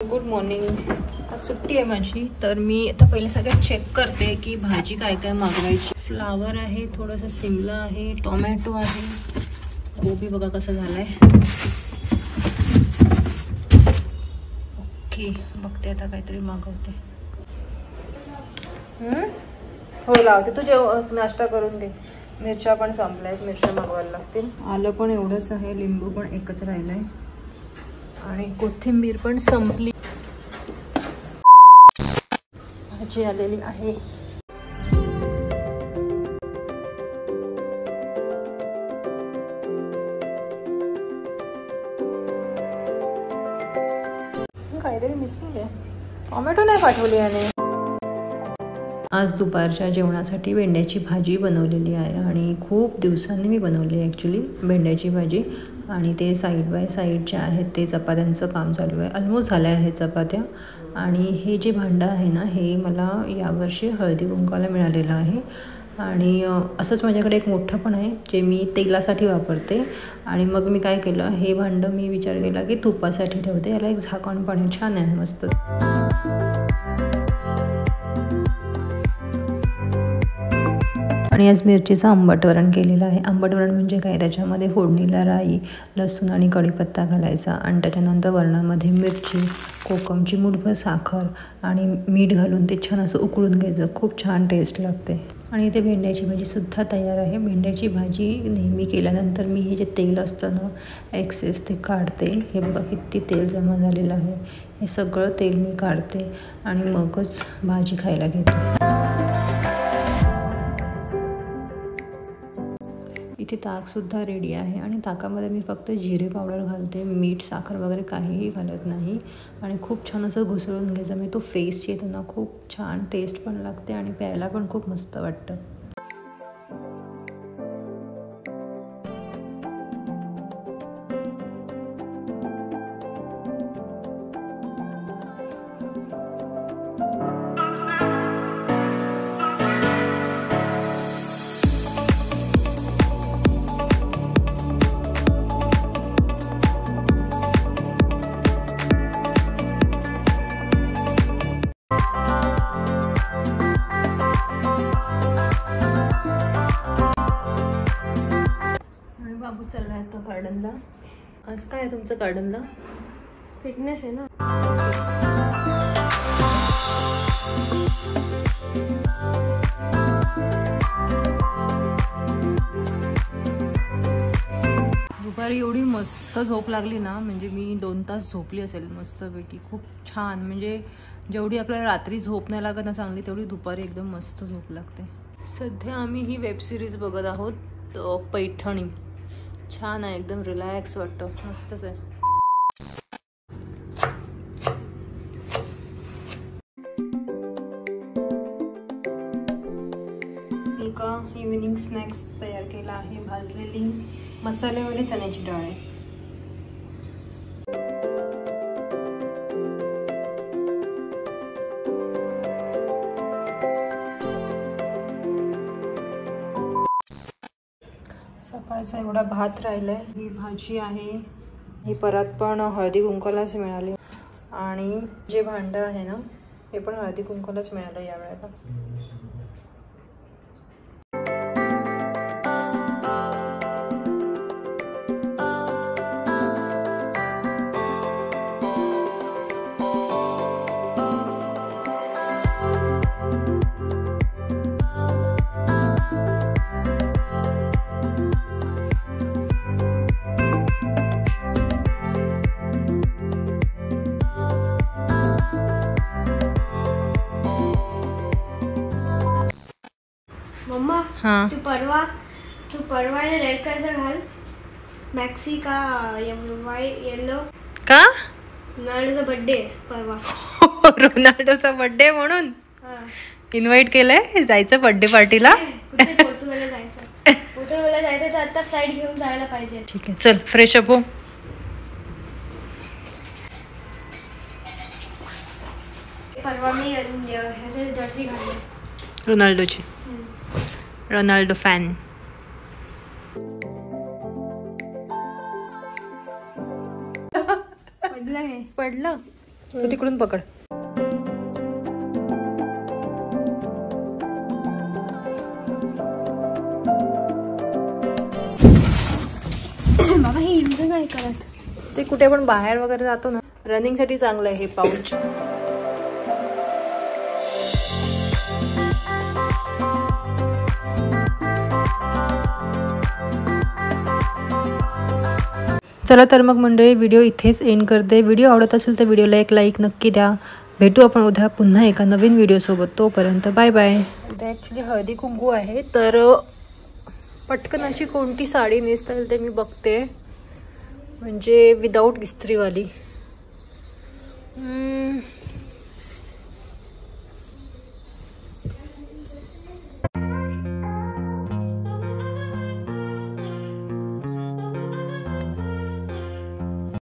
Good morning. आज सुट्टी आहे माझी, तर मी आता पहिले सगळं चेक करते की भाजी काय काय मागवायची. फ्लावर आहे, थोडंसं शिमला आहे, टोमॅटो आहे, गोबी बघा कसं झालंय. ओके, बघते आता काहीतरी मागवते. हो लावते. तू नाश्ता करून दे. मिरच्या पण संपल्यात, मिरच्या मागवायला लागतील. आलं पण एवढंच आहे, लिंबू पण एकच राहिलंय आणि कोथिंबीर पण संपली. भाजी आलेली आहे. काहीतरी मिसिंग आहे. टोमॅटो नाही पाठवली याने. आज दुपारच्या जेवणासाठी भेंड्याची भाजी बनवलेली आहे आणि खूप दिवसांनी मी बनवली आहे ॲक्च्युली भेंड्याची भाजी. आणि ते साईड बाय साईड जे आहेत ते चपात्यांचं काम चालू आहे. ऑलमोस्ट झाल्या आहेत चपात्या. आणि हे जे भांडं आहे ना, हे मला यावर्षी हळदी कुंकवाला मिळालेलं आहे. आणि असंच माझ्याकडे एक मोठं पण आहे जे मी तेलासाठी वापरते. आणि मग मी काय केलं, हे भांडं मी विचार केला की तुपासाठी ठेवते. याला एक झाकण पण आहे, छान आहे मस्त. आणि आज मिरचीचं आंबट वरण केलेलं आहे. आंबट वरण म्हणजे काय, त्याच्यामध्ये फोडणीला राई, लसूण आणि कढीपत्ता घालायचा आणि त्याच्यानंतर वरणामध्ये मिरची, कोकमची मुठभर साखर आणि मीठ घालून ते छान असं उकळून घ्यायचं. खूप छान टेस्ट लागते. आणि इथे भेंड्याची भाजीसुद्धा तयार आहे. भेंड्याची भाजी नेहमी केल्यानंतर मी हे जे तेल असतं ना एक्सेस ते काढते. हे बघा किती तेल जमा झालेलं आहे. हे सगळं तेल मी काढते आणि मगच भाजी खायला घेते. इथे ताकसुद्धा रेडी आहे आणि ताकामध्ये मी फक्त जिरे पावडर घालते. मीठ, साखर वगैरे काहीही घालत नाही. आणि खूप छान असं घुसळून घ्यायचं. म्हणजे तो फेस्ट येतो ना, खूप छान टेस्ट पण लागते आणि प्यायला पण खूप मस्त वाटतं. बाबू चाललाय तो गार्डनला. आज काय आहे तुमचं गार्डनला? फिटनेस आहे ना. दुपारी एवढी मस्त झोप लागली ना, म्हणजे मी 2 तास झोपली असेल मस्तपैकी. खूप छान, म्हणजे जेवढी आपल्याला रात्री झोप नाही लागत ना चांगली, तेवढी दुपारी एकदम मस्त झोप लागते. सध्या आम्ही ही वेब सिरीज बघत आहोत, पैठणी. छान आहे, एकदम रिलॅक्स वाटतं, मस्तच आहे. एका इव्हिनिंग स्नॅक्स तयार केला आहे. भाजलेली मसाल्यावाली चण्याची डाळ आहे. सकाळचा एवढा भात राहिलाय. ही भाजी आहे. ही परत पण हळदी कुंकवालाच मिळाली. आणि जे भांडं आहे ना, हे पण हळदी कुंकवालाच मिळालं यावेळेला. मम्मा, हाँ, तू परवा रेड कलरचा घाल. मॅक्सी का व्हाईट येलो का? रोनाल्डोचा बर्थडे परवा. रोनाल्डोचा बर्थडे म्हणून हां, इन्व्हाइट केलंय जायचं बर्थडे पार्टीला. पोर्तुगालला जायचं. पोर्तुगालला जायचं तर आता फ्लाईट घेऊन जायला पाहिजे. ठीक आहे, चल फ्रेश अप हो. परवा मी ह्याचे जर्सी घालली रोनाल्डोची. Ronaldo fan. पडलं. तू तिकडून पकड. बाबा हे युज नाही करत. ते कुठे पण बाहेर वगैरे जातो ना, रनिंग साठी चांगलं आहे हे पाऊच. चला तर मग मंडळी, व्हिडिओ इथेच एंड करते. व्हिडिओ आवडत असेल तर व्हिडिओला एक लाईक नक्की द्या. भेटू आपण उद्या पुन्हा एका नवीन व्हिडिओसोबत. तोपर्यंत बाय बाय. उद्या ॲक्च्युली हळदी कुंकू आहे, तर पटकन अशी कोणती साडी नेसता येईल ते मी बघते, म्हणजे विदाऊट इस्त्रीवाली.